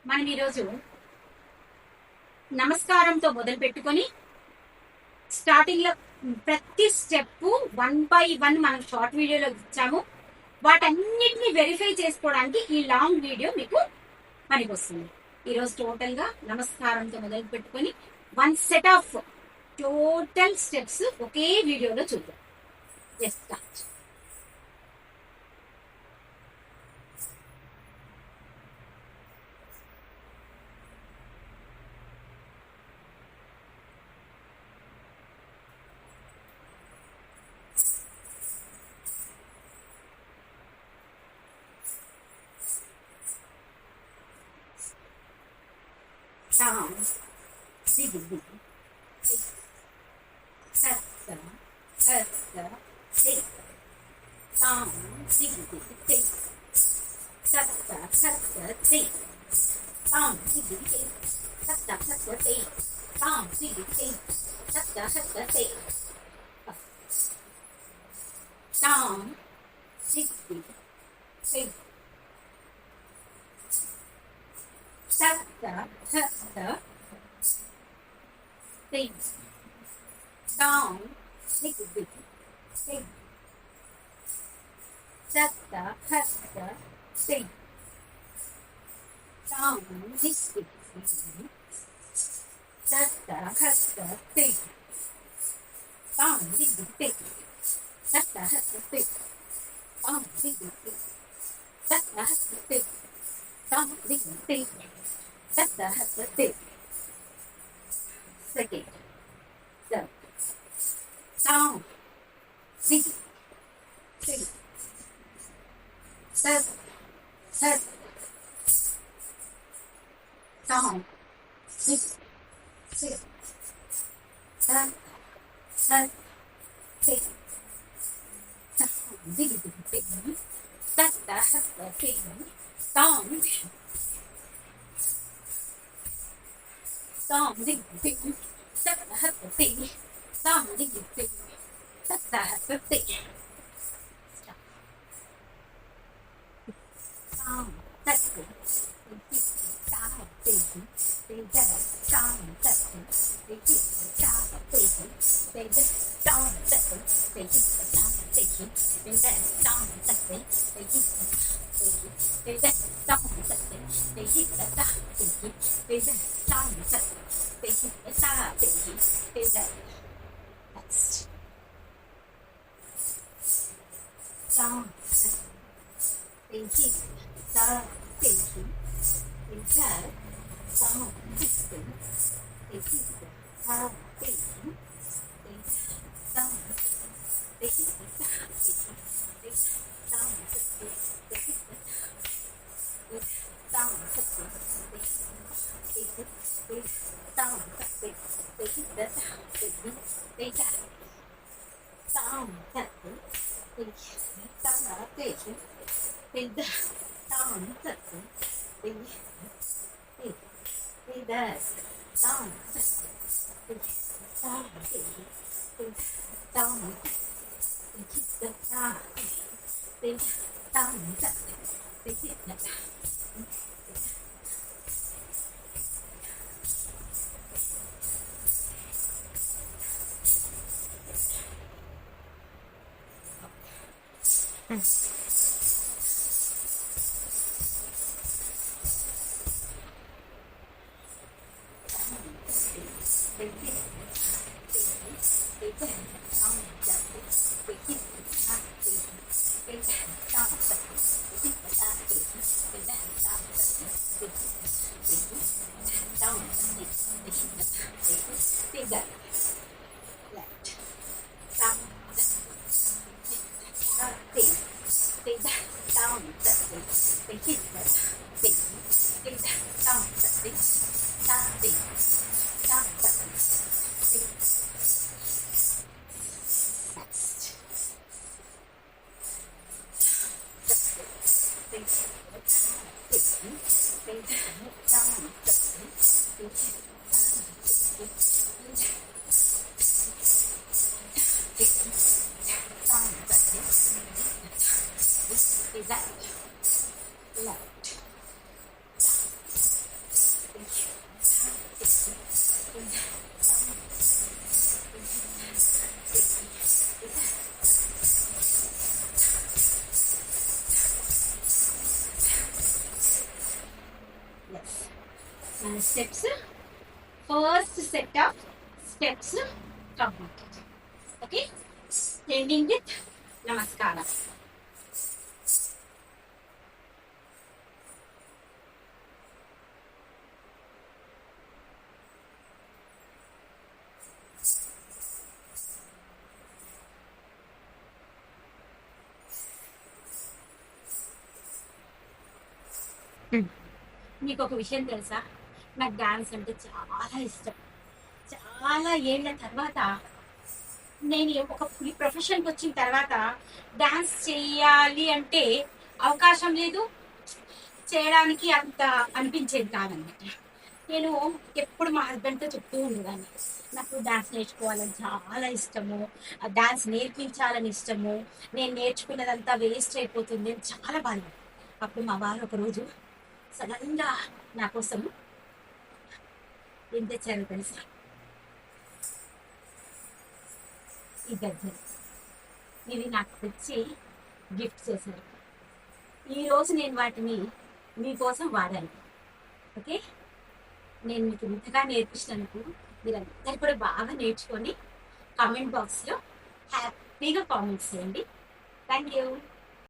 మనం ఈరోజు నమస్కారంతో మొదలు పెట్టుకొని స్టార్టింగ్ లో ప్రతి స్టెప్ 1 by 1 మనం షార్ట్ వీడియోలో ఇచ్చాము. వాటన్నిటిని వెరిఫై చేసుకోవడానికి ఈ లాంగ్ వీడియో మీకు పనికొస్తుంది. ఈరోజు టోటల్ గా నమస్కారంతో మొదలు పెట్టుకొని 1 set ఆఫ్ టోటల్ స్టెప్స్ ఒకే వీడియోలో చూద్దాం. Yes start. Down, dig, setta, östa, dig, down, dig, setta, dig, down, dig, setta, dig, down, dig, setta, dig, down, dig, setta, dig, down, dig, setta, dig, down, dig, setta, dig, down, dig, setta, dig, down, dig, setta, dig, down, dig, setta, dig. Second, third, down, dig, set, down, dig, set, dig, dig, dig, down, down, dig, dig, dig, down, dig, dig, dig, down, next. Down, steps, first set of steps complete. Okay, ending with నమస్కారం. మీకు ఒక విషయం తెలుసా, నాకు dance అంటే చాలా ఇష్టం. చాలా ఏళ్ళ తర్వాత నేను ఒక ఈ ప్రొఫెషన్కి వచ్చిన తర్వాత డాన్స్ చేయాలి అంటే అవకాశం లేదు, చేయడానికి అంత అనిపించేది కాదన్నమాట. నేను ఎప్పుడు మా హస్బెండ్తో చెప్తూ ఉండేదాన్ని, నాకు డాన్స్ నేర్చుకోవాలని చాలా ఇష్టము, డాన్స్ నేర్పించాలని ఇష్టము, నేను నేర్చుకున్నదంతా వేస్ట్ అయిపోతుంది అని చాలా బాధ. అప్పుడు మా వారు ఒకరోజు సడన్గా నా కోసం ఏం తెచ్చారో తెలుసా, ఈ గజ్జలు. ఇవి నాకు తెచ్చి గిఫ్ట్ చేశారు. ఈరోజు నేను వాటిని మీకోసం వాడాను. ఓకే, నేను మీకు ఇంతగా నేర్పించినందుకు మీరందరూ కూడా బాగా నేర్చుకొని కామెంట్ బాక్స్లో హ్యాపీగా కామెంట్స్ చేయండి. Thank you.